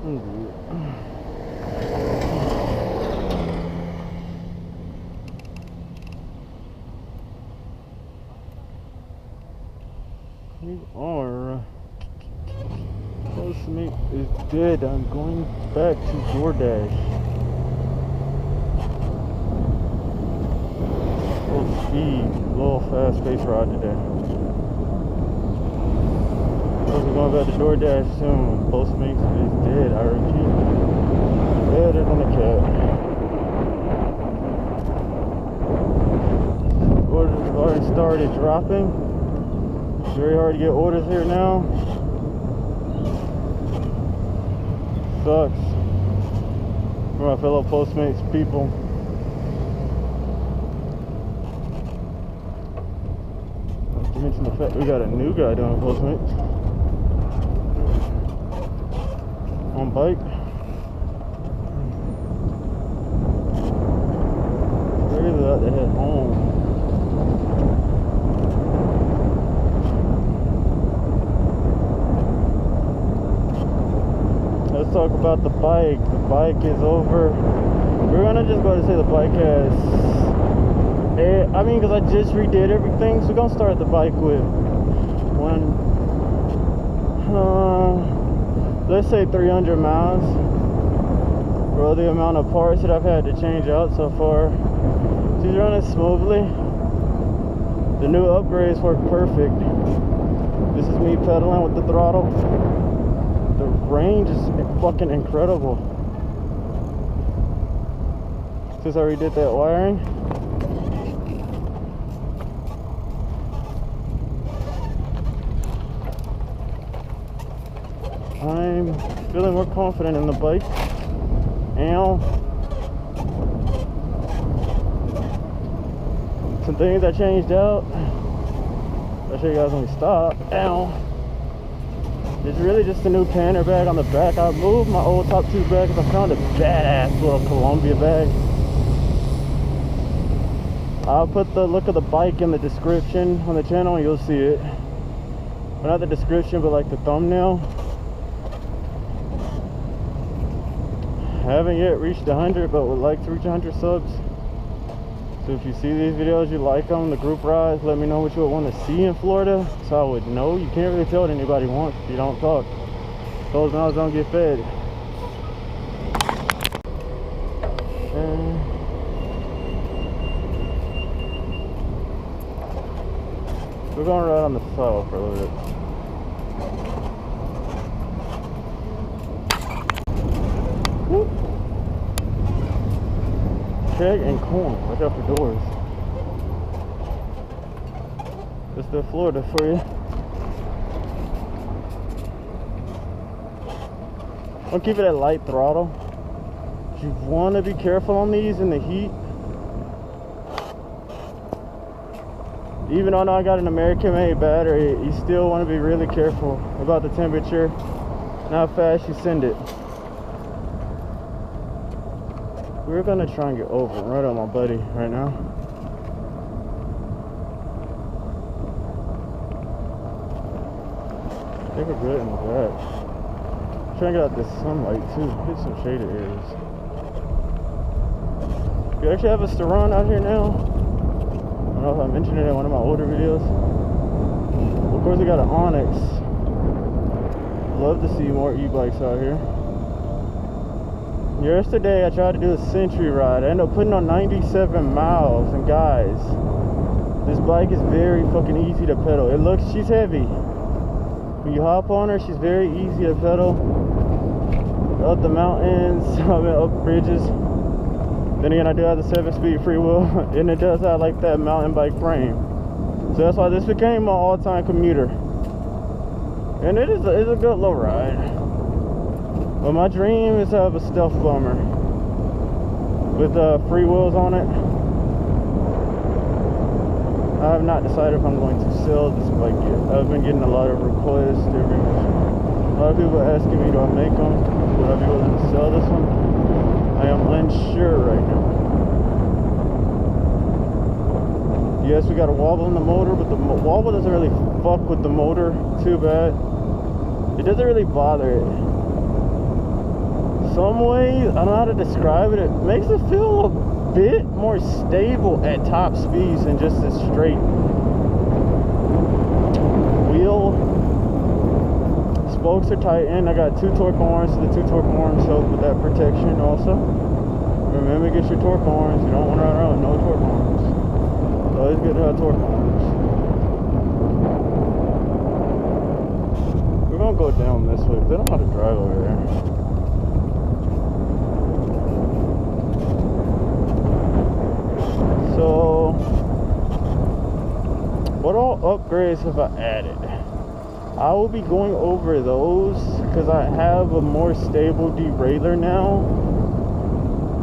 We are. Postmate is dead. I'm going back to DoorDash. Full speed, little fast-paced ride today. We're going back to DoorDash soon. Postmates is dead. I repeat, deader than a cat. Orders have already started dropping. It's very hard to get orders here now. Sucks for my fellow Postmates people. Not to mention the fact we got a new guy doing Postmates on bike. Ready about to head home. Let's talk about the bike. The bike is over. We're gonna just go to say the bike has, I mean, because I just redid everything, so we're gonna start the bike with one, let's say 300 miles for the amount of parts that I've had to change out so far. She's running smoothly. The new upgrades work perfect. This is me pedaling with the throttle. The range is fucking incredible. Since I redid that wiring. I'm feeling more confident in the bike. And some things I changed out. I'll show you guys when we stop. Ow. It's really just a new canter bag on the back. I moved my old top tube bag because I found a badass little Columbia bag. I'll put the look of the bike in the description on the channel and you'll see it. Well, not the description, but like the thumbnail. I haven't yet reached 100, but would like to reach 100 subs. So if you see these videos, you like them, the group rides, let me know what you would want to see in Florida, so I would know. You can't really tell what anybody wants if you don't talk. Closed mouths don't get fed. We're going to ride on the saddle for a little bit. Whoop. Keg and corn. Watch out for doors. It's the Florida for you. I'll keep it at light throttle. You want to be careful on these in the heat. Even though I got an American-made battery, you still want to be really careful about the temperature and how fast you send it. We're gonna try and get over right on my buddy right now. I think we're good in the back. Trying to get out this sunlight too. Hit some shaded areas. We actually have a Steron out here now. I don't know if I mentioned it in one of my older videos. Of course, we got an Onyx. Love to see more e-bikes out here. Yesterday I tried to do a Century ride. I ended up putting on 97 miles, and guys, this bike is very fucking easy to pedal. She's heavy. When you hop on her, she's very easy to pedal. Up the mountains, up bridges. Then again, I do have the 7-speed freewheel, and it does have like that mountain bike frame. So that's why this became my all-time commuter. And it's a good low ride. But my dream is to have a stealth bomber with free wheels on it. I have not decided if I'm going to sell this bike yet. I've been getting a lot of requests. A lot of people asking me, do I make them? Would I be willing to sell this one? I am unsure right now. Yes, we got a wobble in the motor, but the wobble doesn't really fuck with the motor too bad. It doesn't really bother it. some ways, I don't know how to describe it, it makes it feel a bit more stable at top speeds than just a straight wheel. Spokes are tightened. I got 2 torque arms, so the 2 torque arms help with that protection also. Remember, get your torque arms. You don't want to run around with no torque arms. It's always good to have torque arms. We're gonna go down this way, because I don't know how to drive over there. So, what all upgrades have I added? I will be going over those because I have a more stable derailleur now.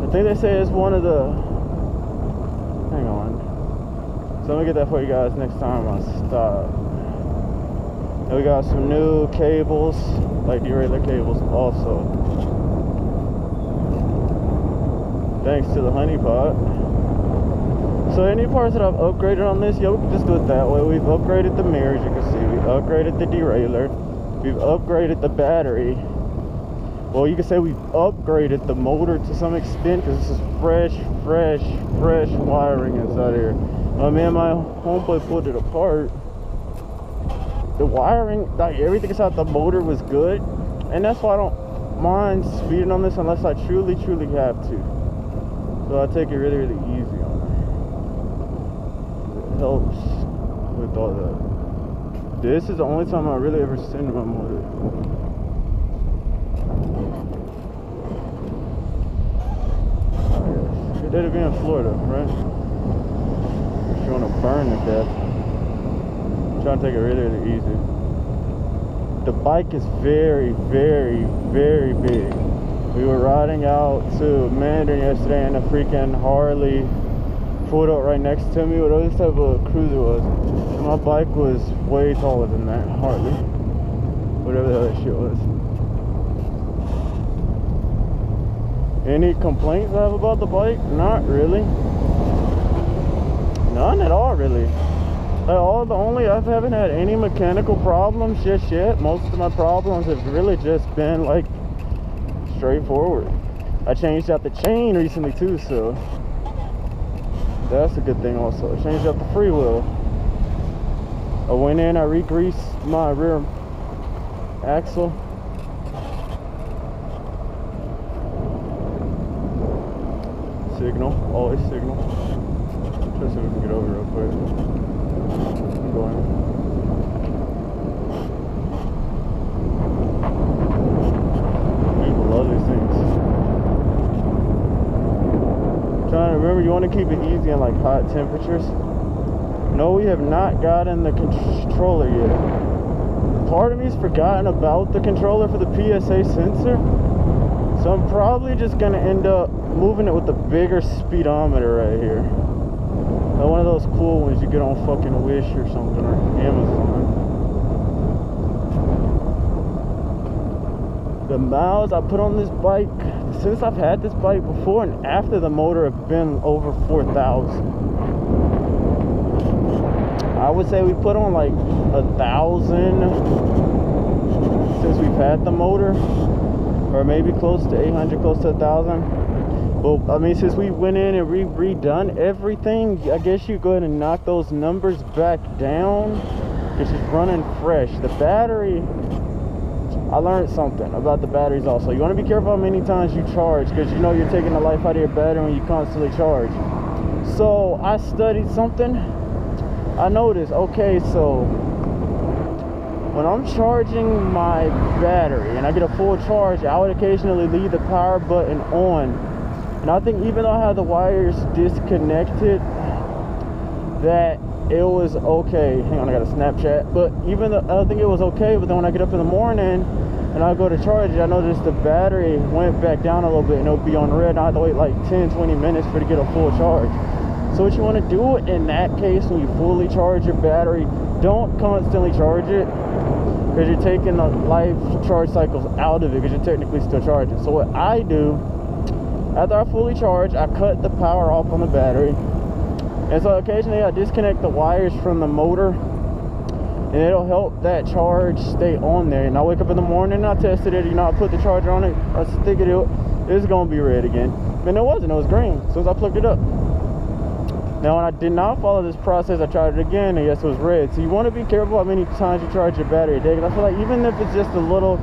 I think they say it's one of the... Hang on. So I'm gonna get that for you guys next time I stop. And we got some new cables, like derailleur cables also. Thanks to the honeypot. So any parts that I've upgraded on this, yo, we can just do it that way. We've upgraded the mirrors, you can see. We've upgraded the derailleur. We've upgraded the battery. Well, you can say we've upgraded the motor to some extent, because this is fresh wiring inside here. Me and my homeboy pulled it apart. The wiring, like everything inside the motor was good. And that's why I don't mind speeding on this unless I truly have to. So I take it really easy on it. Helps with all that. This is the only time I really ever send my motor. Oh yes, it did be in Florida, right? If you want to burn to death, I'm trying to take it really easy. The bike is very big. We were riding out to Mandarin yesterday and a freaking Harley pulled up right next to me. Whatever this type of cruiser was, and my bike was way taller than that Harley, whatever the other shit was. Any complaints I have about the bike? Not really. None at all, really. I haven't had any mechanical problems just yet. Most of my problems have really just been like straightforward. I changed out the chain recently too, so that's a good thing also. I changed out the freewheel. I went in, I re-greased my rear axle. Signal, always signal. Try to see if we can get over real quick. I'm going. People love these things. Trying to remember, you want to keep it easy in like hot temperatures. No, we have not gotten the controller yet. Part of me's forgotten about the controller for the PSA sensor, so I'm probably just gonna end up moving it with the bigger speedometer right here. One of those cool ones you get on fucking Wish or something, or Amazon. The miles I put on this bike since I've had this bike before and after the motor have been over 4,000. I would say we put on like 1,000 since we've had the motor, or maybe close to 800, close to 1,000. Well, I mean, since we went in and redone everything, I guess you go ahead and knock those numbers back down. It's just running fresh. The battery, I learned something about the batteries also. You want to be careful how many times you charge, because you know you're taking the life out of your battery when you constantly charge. So I studied something. I noticed, okay, so when I'm charging my battery and I get a full charge, I would occasionally leave the power button on. And I think even though I had the wires disconnected, that it was okay. Hang on, I got a Snapchat. But even though I think it was okay, but then when I get up in the morning and I go to charge it, I noticed the battery went back down a little bit and it'll be on red, and I have to wait like 10-20 minutes for it to get a full charge. So what you want to do in that case, when you fully charge your battery, don't constantly charge it, because you're taking the life charge cycles out of it, because you're technically still charging. So what I do, after I fully charge, I cut the power off on the battery. And so occasionally I disconnect the wires from the motor and it'll help that charge stay on there. And I wake up in the morning and I tested it, you know, I put the charger on it, I stick it, it's gonna be red again. And it wasn't, it was green as soon as I plugged it up. Now when I did not follow this process, I tried it again, and yes, it was red. So you want to be careful how many times you charge your battery a day, because I feel like even if it's just a little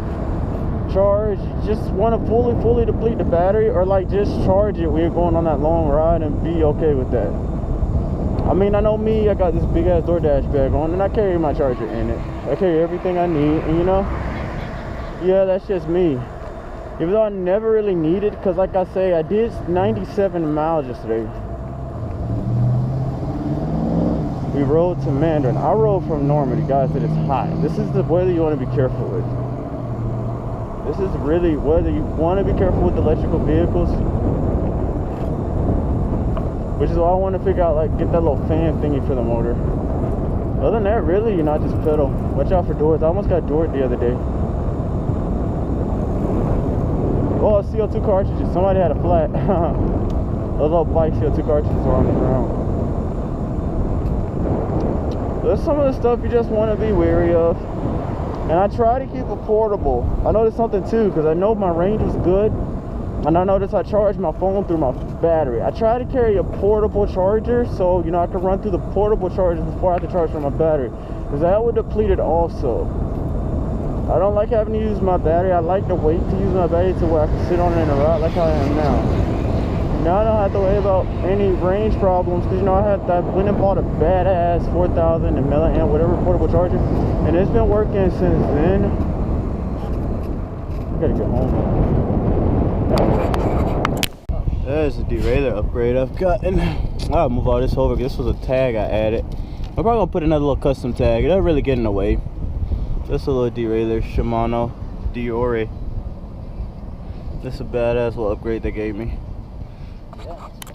charge, you just want to fully deplete the battery, or like just charge it when you're going on that long ride and be okay with that. I mean, I know me, I got this big ass DoorDash bag on, and I carry my charger in it. I carry everything I need, and you know, yeah, that's just me. Even though I never really need it, because like I say, I did 97 miles yesterday. We rode to Mandarin. I rode from Normandy. Guys, it is hot. This is the weather you want to be careful with. This is really whether you want to be careful with electrical vehicles, which is why I want to figure out, like, get that little fan thingy for the motor. Other than that, really, you're not just pedal. Watch out for doors. I almost got doored the other day. Oh, CO2 cartridges. Somebody had a flat. Those little bike CO2 cartridges are on the ground. There's some of the stuff you just want to be wary of. And I try to keep it portable. I noticed something too, because I know my range was good, and I noticed I charged my phone through my battery. I try to carry a portable charger, so you know I can run through the portable charger before I have to charge from my battery, because that would deplete it also. I don't like having to use my battery. I like to wait to use my battery to where I can sit on it in a route like I am now. Now I don't have to worry about any range problems, because you know I went and bought a badass 4000 milliamp whatever portable charger, and it's been working since then. I gotta get home. There's a derailleur upgrade I've gotten. I'll move all this over. This was a tag I added. I'm probably gonna put another little custom tag. It doesn't really get in the way. Just a little derailleur, Shimano Diore. This is a badass little upgrade they gave me.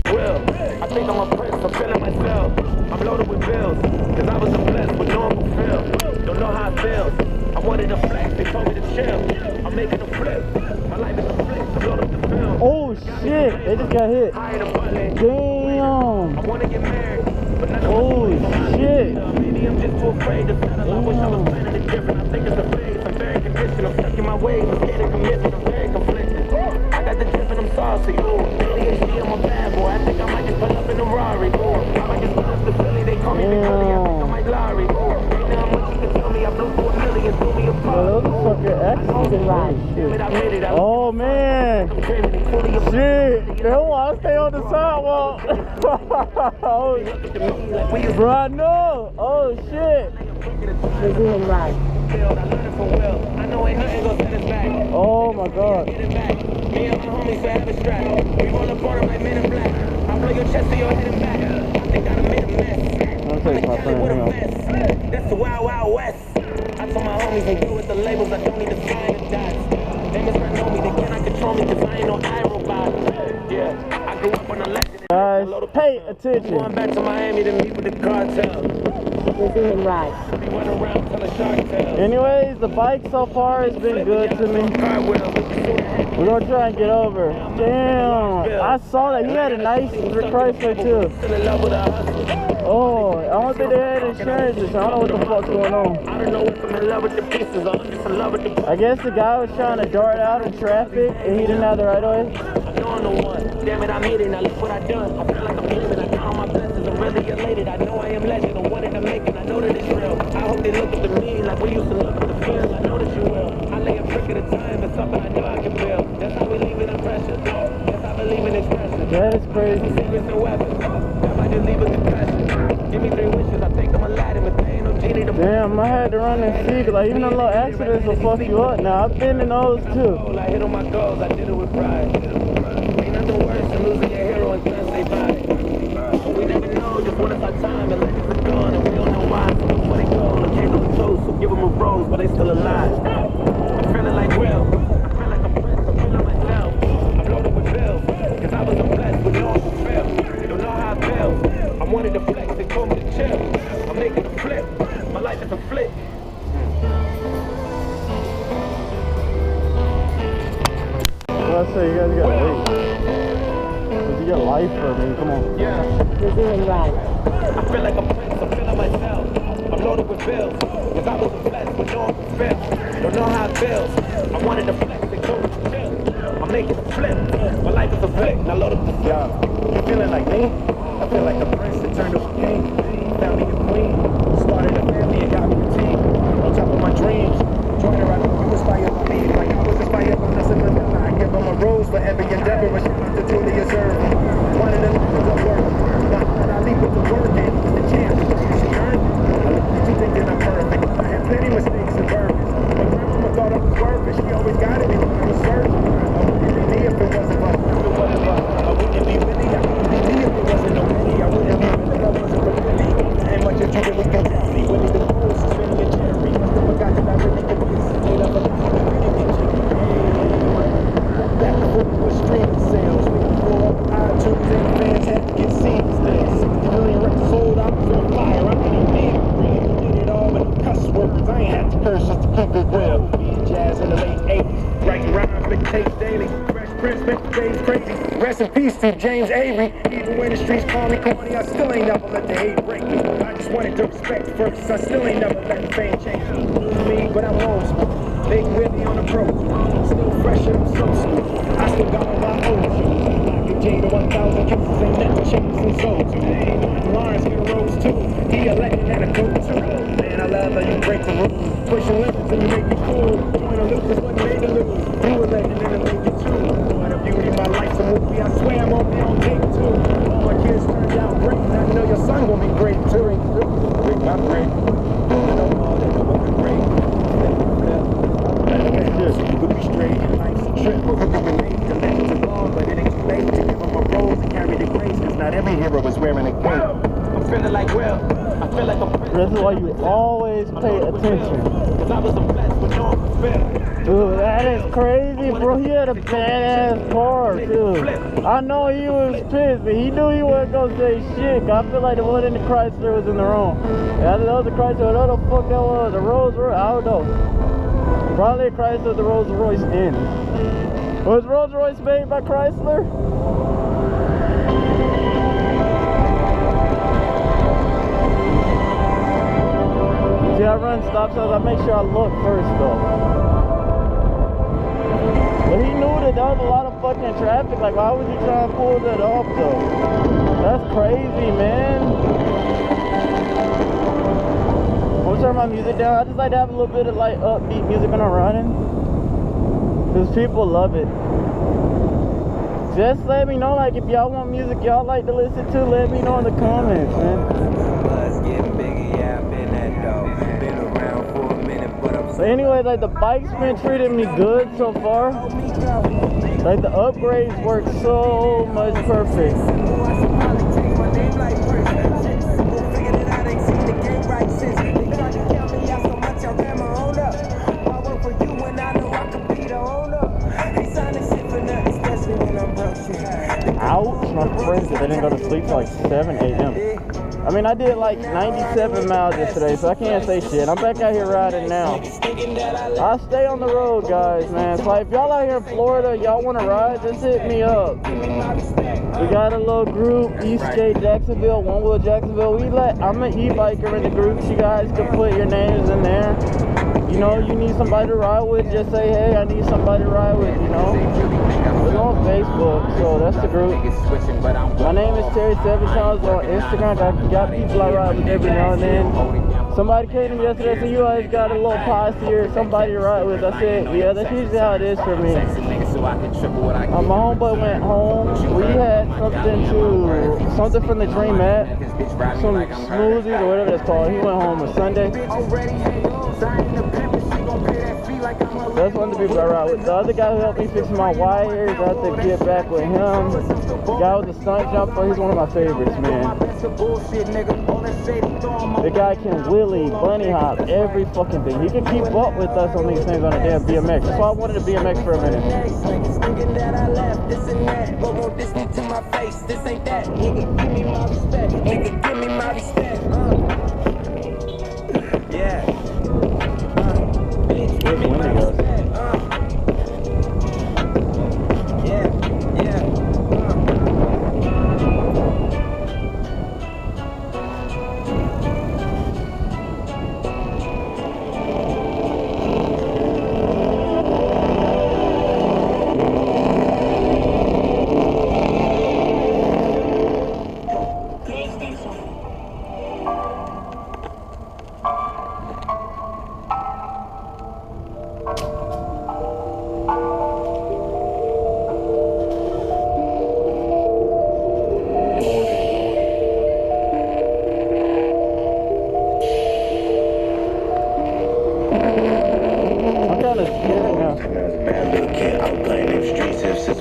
I think I'm a prince, I'm feeling myself. I'm loaded with bills, cause I was a blessed with no feel. Don't know how it feels. I wanted to flex, they told me to chill. I'm making a flip, my life is a flip. I'm loaded with bills. Oh shit, they just got hit. Damn. I wanna get married, but none of holy shit. Maybe I'm just too afraid to settle. I wish I was planning it different. I think it's a phase, I'm very conditioned. I'm stuck in my ways, I'm scared of commitment. I'm very conflicted. I got the drip and I'm saucy. ADHD, I'm a bad boy. I think I might just pull up in a Rari. I might just pull up the Philly. They call me Big Philly. I think I might Larry. Ain't now much you can tell me. I blew for $1 million, threw me a part. Oh man. Shit. They don't want to stay on the sidewalk. Oh, bro, I know. Oh shit. Oh my god. Me and my homies forever strapped. We roll up on them like men in black. I blow your chest to your head and back. I think I done made a mess. I'll take my friend. That's the Wild Wild West. I told my homies they good with the labels. I don't need to sign the dots. They must not know me. They cannot control me because I ain't no iRobot. Yeah, I grew up on a legend. Guys, pay attention. Going back to Miami to meet with the cartel. Anyways, the bike so far has been good to me. We're gonna try and get over. Damn, I saw that he had a nice Chrysler too. Oh, I don't think they had insurance, so I don't know what the fuck's going on. I guess the guy was trying to dart out in traffic and he didn't have the right of way. Damn it, I made it, now look what I done. I feel like I'm living, I count my blessings, I'm really elated. I know I am legend, I'm one in the making, I know that it's real. I hope they look up to me like we used to look up to fields, I know that you will. I lay a brick at a time, but something I know I can build. That's how we leave it impression, that's how we leave it expression. That is crazy. Secrets and weapons, that might just leave a confession. Give me 3 wishes, I think I'm Aladdin, but they ain't no genie to. Damn, I had to run and see, like even a little accidents will fuck you up. Now I've been in those too. I hit on my goals, I did it with pride. Ain't nothing worse than losing your hero and trying to stay by. We never know just what is our time, and legends are gone, and we don't know why. So before they go, I can't go toast, so give them a rose, but they still alive. I'm feeling like Will, I feel like a prince, I'm feeling myself. I'm loaded with bills, cause I was a blessed with no fulfill. Don't know how I feel, I wanted to flex, they told me to chill. I'm making a flip, my life is a flip. Well, I say you guys gotta wait. Cause you got life for me, come on. Yeah. You're doing right. I feel like a prince, I'm feeling myself. I'm loaded with bills. Cause I was blessed with no fulfill. Don't know how it feels. I wanted to flex and go chill. I'm making a flip. My life is a flick. Now load up the job. You feeling like me? I feel like a prince that turned to a king. Found me a queen. Started a family and got me a team. On top of my dreams. Join her, you inspired by me. Like I was inspired by Nelson Mandela. I give them a rose for every endeavor. A shout out to Julius Erving. One of the leaders of work. But I leap with the work and the chance. She earned it. I look at you thinking I'm perfect. I had plenty mistakes and burdens. My grandmama thought I was worth it. She always guided me when I was searching. I wouldn't be if it wasn't for I wouldn't be Willie. I wouldn't be me if it wasn't no Willie. I wouldn't be Willie if I wasn't for Willie. And much as you really can tell me. Willie the Moose, Vinny and Jerry. Must have forgot that I really could be a solid of a really get you. Back before we were streaming sales. We before iTunes and fans had to get seen still. 60 million records sold, I was on fire. I'm getting big. Did it all with cuss words. I ain't had to curse just to keep it real. Jazz in the late 80s. Writing rhymes, big tapes daily. Fresh Prince, make the days crazy. Rest in peace to James Avery. Even when the streets call me corny, I still ain't never let the hate break me. I just wanted to respect first. I still ain't never let the fame change me. But I'm old school. They really on the pro. Still fresh and I'm so smooth. I still got all my old shoes. Like a J to 1,000 kisses ain't never changed since souls. Lawrence hit a rose too. He a legend and a go-to. Man, I love how you break the rules. Pushing limits and you make me cool. Join a loop is what made me lose. You a legend and I make you too. What a beauty, my life's a movie. I swear I'm on my own take too. All my kids turned out great. And I know your son gonna be great too. Great, not great. I know all that will be great. So you could be straight. Life's a trip. We're going to make the legends are long, but it ain't too late to give them a rose and carry the grace. Cause not every hero is wearing a cape. I'm feeling like Will. I feel like a prince. This is why you always pay attention. Cause I was blessed with no fulfill. Dude, that is crazy, bro. He had a badass car, dude. I know he was pissed, but he knew he wasn't gonna say shit. I feel like the one in the Chrysler was in the wrong. Yeah, that was the Chrysler. What the fuck that was? A Rolls Royce? I don't know. Probably a Chrysler, the Rolls Royce in. Was Rolls Royce made by Chrysler? See, I run stop signs. I make sure I look first, though. But he knew that there was a lot of fucking traffic. Like, why would you try and pull that up, though? That's crazy, man. I'm gonna turn my music down. I just like to have a little bit of, like, upbeat music when I'm running. Because people love it. Just let me know, like, if y'all want music y'all like to listen to, let me know in the comments, man. But anyway, like, the bike's been treating me good so far. Like, the upgrades work so much perfect. Ouch, my friends, they didn't go to sleep till like 7 a.m. I mean, I did like 97 miles yesterday, so I can't say shit. I'm back out here riding now. I stay on the road, guys, man. So like, if y'all out here in Florida, y'all want to ride, just hit me up. We got a little group, Eastgate Jacksonville, One Wheel Jacksonville. I'm an e-biker in the group. You guys can put your names in there. You know, you need somebody to ride with, just say, hey, I need somebody to ride with, you know. We're on Facebook, so that's the group. My name is Terry Seven Times on Instagram. I got people I ride with every now and then. Somebody came to me yesterday and said, you always got a little posse or somebody to ride with. I said, yeah, that's usually how it is for me. My homeboy went home. We had something from the Dream app, some smoothies or whatever that's called. He went home on Sunday. That's one of the people I ride with. The other guy who helped me fix my wires, I have to get back with him. The guy with the stunt jumper, he's one of my favorites, man. The guy can wheelie, bunny hop, every fucking thing. He can keep up with us on these things on a damn BMX. That's why I wanted a BMX for a minute. Yeah. Where's the window goes?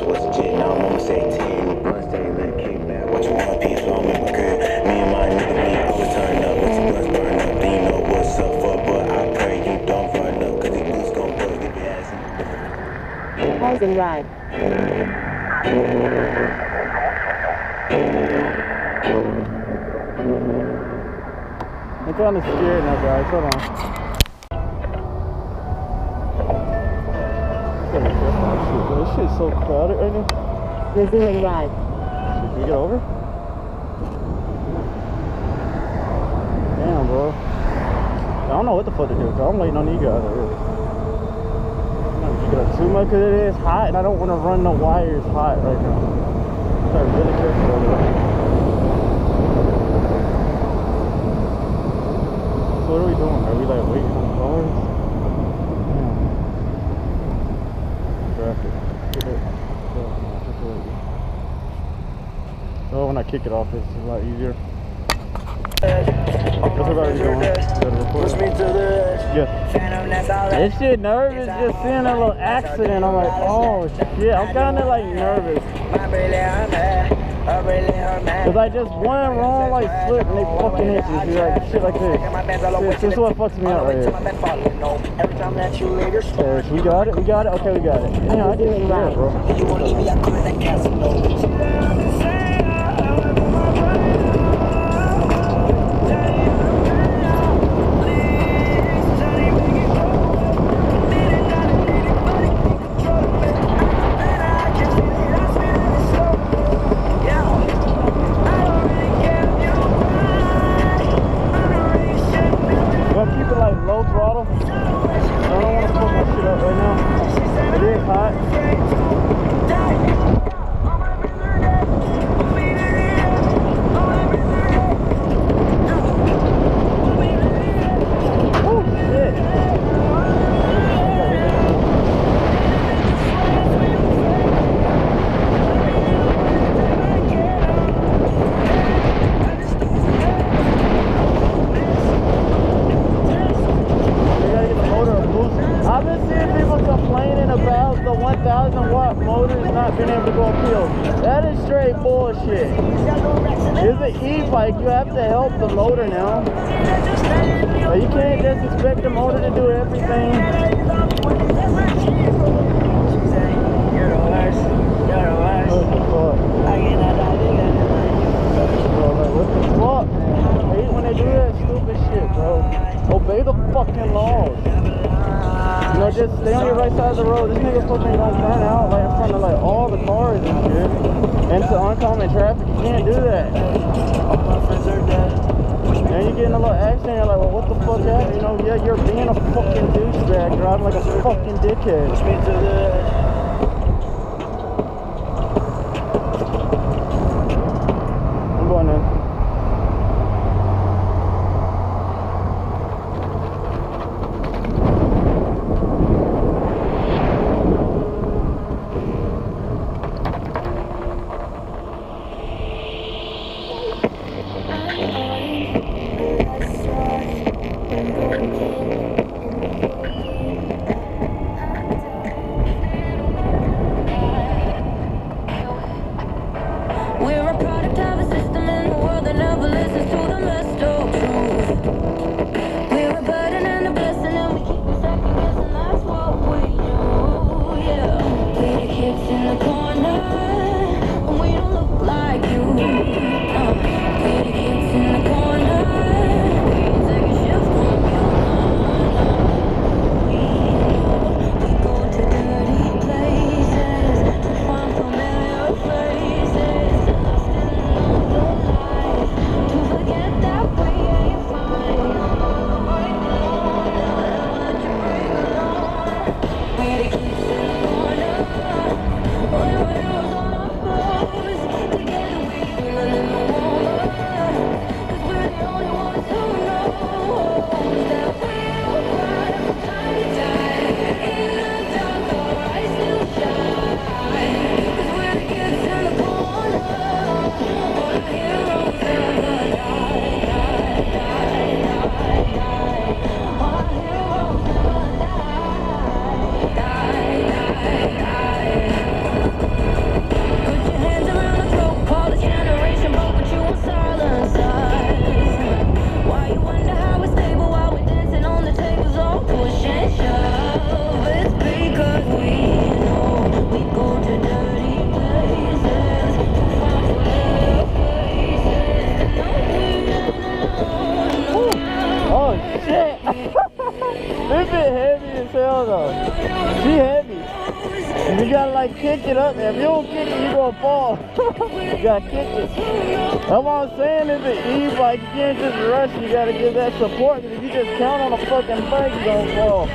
what's legit? Now I'm almost 18. Plus, they let kick back. What you want, peace, long in my crib. Me and my nigga, we always turn up. Once the bus burn up, then you know what's up for. But I pray you don't run up, cause these boots gon' bust, get your ass in. Housing ride. I'm kind of scared now, guys. Hold on. This shit's so crowded right now. Resuming ride. Can we get over? Damn, bro. I don't know what the fuck to do, cause I'm waiting on you guys. Really. I'm not gonna get up too much because it is hot and I don't want to run the wires hot right now. So I'm really careful over there. So what are we doing? Are we like waiting on cars? Traffic. So when I kick it off, it's a lot easier. What's about you doing? Push me to the edge. Yeah. This shit nervous just seeing a little accident. I'm like, oh shit. I'm kind of like nervous. Cause I just one wrong like slip and they fucking hit you. See, like shit like this. This is what fucks me up right here. Yes, we got it. We got it. Okay, we got it. Damn, I didn't even it, bro. Bullshit. It's an e-bike. You have to help the motor now. But you can't just expect the motor to do everything. What the fuck, man? I hate when they do that stupid shit, bro. Obey the fucking laws. You know, just stay on your right side of the road. This nigga fucking don't burn out like in front of like all the cars and shit. Into oncoming traffic, you can't do that. And you get in a little accident, you're like, well, what the fuck happened? You know, yeah, you're being a fucking douchebag, driving like a fucking dickhead. Push me to the I'm going in. Oh, like kick it up. If you don't kick it, you gonna fall. You gotta kick it. That's what I'm saying is the e-bike, you can't just rush. You gotta give that support. Because if you just count on the fucking bike, you gonna fall.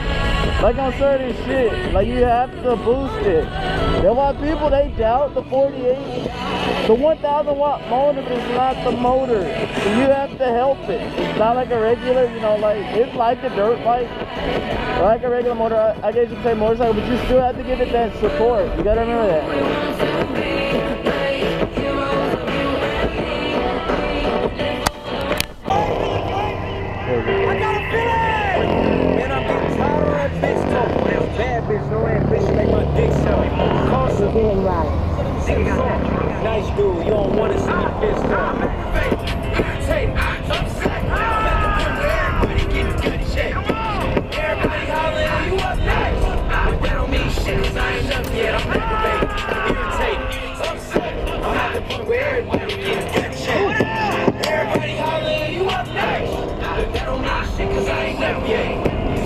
Like on certain shit, like you have to boost it. That's why people, they doubt the 48. The 1,000 watt motor is not the motor. So you have to help it. It's not like a regular, you know, like, it's like a dirt bike. Like a regular motor, I guess you could say motorcycle, but you still have to give it that support. You gotta remember that. I got a feeling! Man, I'm getting tired of that bitch talk. Bad bitch, no ambition, make my dick show. Caution. Feeling right. Nice dude, you don't want to see me pissed off. Irritated, upset. Everybody gets good shit. Everybody hollering, you up next. But that don't mean shit, cause I ain't up yet. I'm aggravated, irritated, upset. I'm at the point where everybody gets good shit. Everybody hollering, you up next. But that don't mean shit, cause I ain't up yet.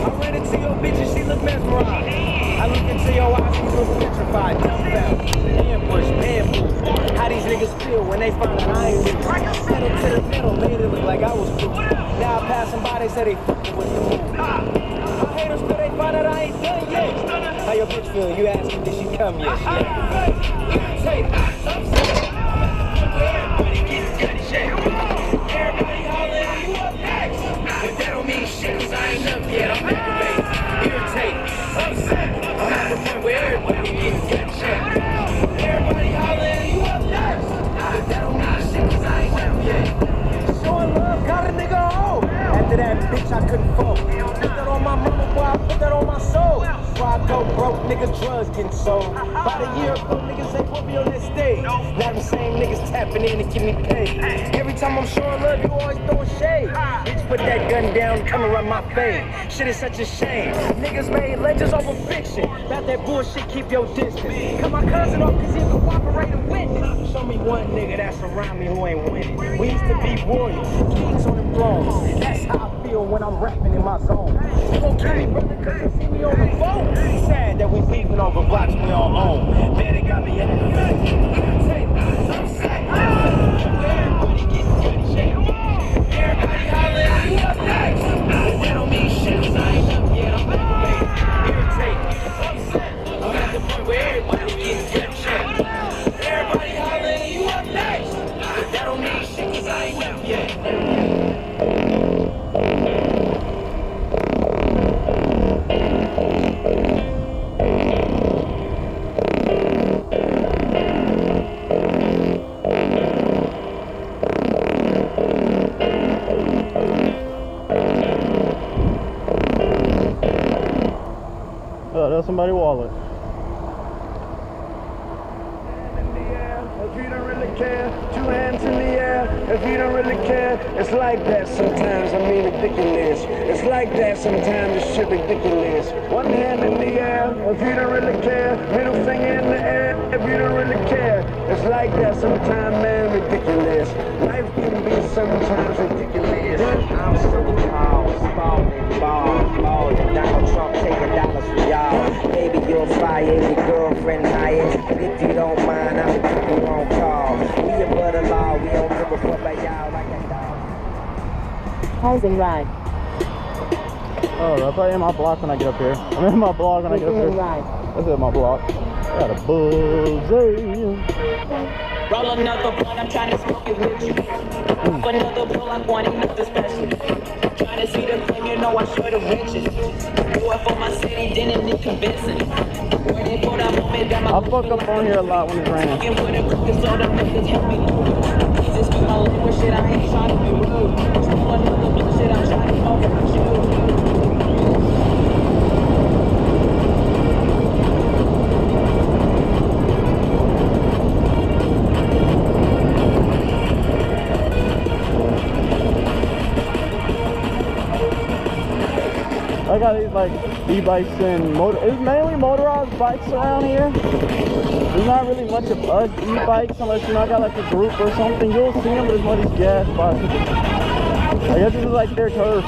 I ran into your bitch and she looked mesmerized. I look into your eyes, she look petrified, dumbfounded, ambush, bamboo. How these niggas feel when they find out I ain't with pedal to the metal, made it look like I was cool. Now I pass them by, they say they fucking with the move. My haters feel they find out I ain't done yet. How your bitch feel? You ask me, did she come yet? She ain't. Irritated, upset. Everybody gets good shit. Everybody hollering, you up next. But that don't mean shit, cause I ain't up yet. I'm aggravated, irritated, upset. I'm at the point where everybody gets good shit. Everybody hollering, you up next. But that don't mean shit, cause I ain't up yet. Showing love, got a nigga home. After that, bitch, I couldn't fold. Put that on my mama, boy, I put that on my soul. Before I go broke, niggas drugs getting sold. About a year ago, niggas they put me on this stage. Now the same niggas tapping in to get me paid. Every time I'm showing love, you always throwing shade. Bitch, put that gun down, come and run my fade. Shit is such a shame. Niggas made legends over fiction. About that bullshit, keep your distance. Cut my cousin off cause he a cooperating witness. Show me one nigga that's around me who ain't winning. We used to be warriors, kings on them thrones. That's how I feel when I'm rapping in my zone. You gon' kill me, brother, cause you see me on the phone. Sad that we beefing over blocks we all own. Man, it got me aggravated. Everybody getting good shit. Everybody hollering, you up next. But that don't mean shit, cause I ain't up yet. I'm aggravated, irritated, upset. I'm at the point where everybody getting good shit. Everybody hollering, you up next. But that don't mean shit, cause I ain't up yet. Oh, that's somebody's wallet. If you don't really care, 2 hands in the air. If you don't really care, it's like that sometimes. I mean ridiculous. It's like that sometimes. It's shit ridiculous. 1 hand in the air. If you don't really care, middle finger in the air. If you don't really care, it's like that sometimes, man. Ridiculous. Life can be sometimes ridiculous. I'm so tall, ballin'. Donald Trump taking dollars for y'all. Baby, you're fired. Your girlfriend hired. If you don't mind, I'll keep you on call. We above the law. We don't give a fuck about y'all like a dog. Housing ride. Oh, I'm probably in my block when I get up here. I'm in my block when I get up here. Ride. That's in my block. Got a buzzy. Roll another blunt, I'm trying to smoke it with you. For another pull, I'm wanting nothing special. Trying to see the flame, you know I show the riches. Do it for my city, didn't need convincing. Waiting for that moment that my I fuck up on here a lot when it's raining. fucking with a crooked so the niggas help me. Jesus, keep my language shit, I ain't trying to be rude. Do another blunt shit, I'm trying to smoke it with you. I got these like e-bikes and it's mainly motorized bikes around here. There's not really much of us e-bikes unless you know I got like a group or something. You'll see them, but there's more of these gas bikes. I guess this is like their turf.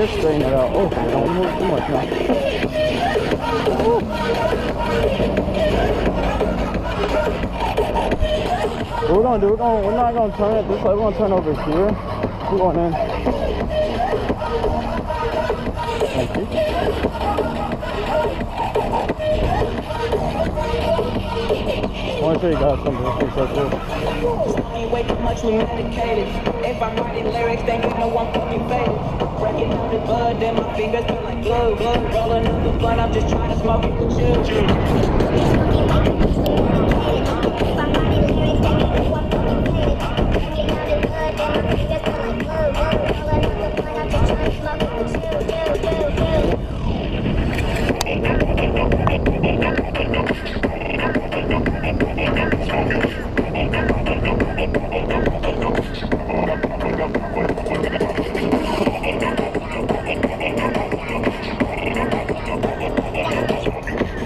just straighten it out. Oh, don't move too much now. What we're gonna do, we're not gonna turn it this way, we're gonna turn over here. We're going in. Thank you. I want to show you guys something real quick right there. Ain't way too much we medicated. If I'm writing lyrics, then you know I'm fucking faded. Breaking out the bud, then my fingers feel like glue. Rolling up the blunt, I'm just trying to smoke it with you.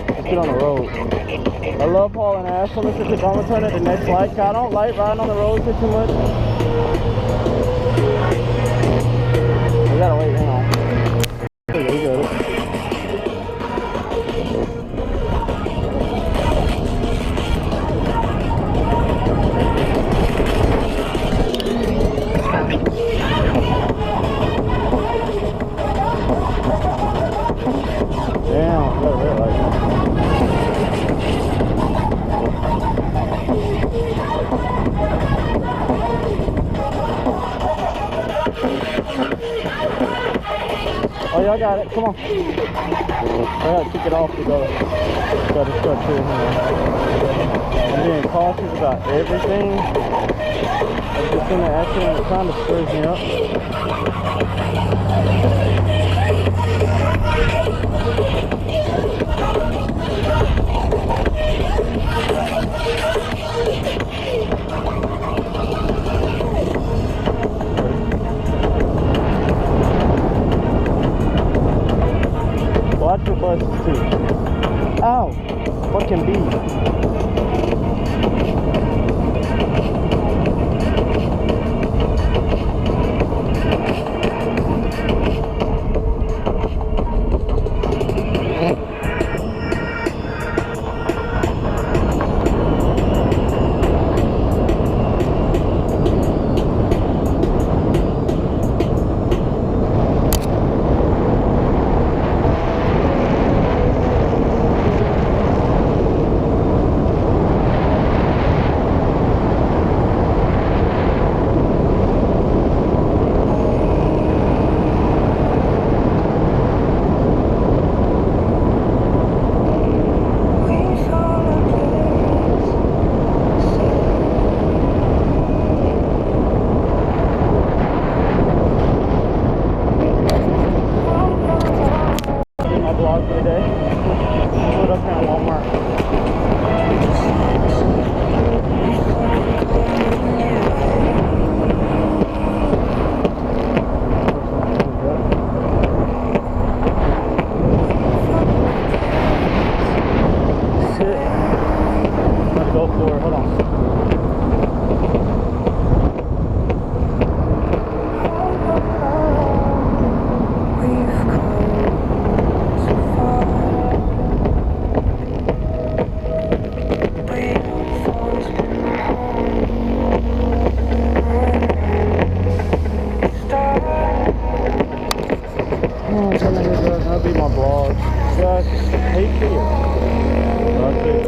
Let's get on the road. I love hauling ass on this because I'm gonna turn it the next light. I don't like riding on the road too much. We gotta wait, hang on. There you go, we got it. Damn, look at that light. Oh, y'all got it. Come on. I gotta kick it off to go. Gotta start here. I'm being cautious about everything. I'm just in the accident. It kind of stirs me up. Watch your buses too. Ow! Fucking bee. Vlog for the day. Put up here at Walmart. Shit. I'm gonna go for it. Hold on. That'll be my vlog. Guys, hate here.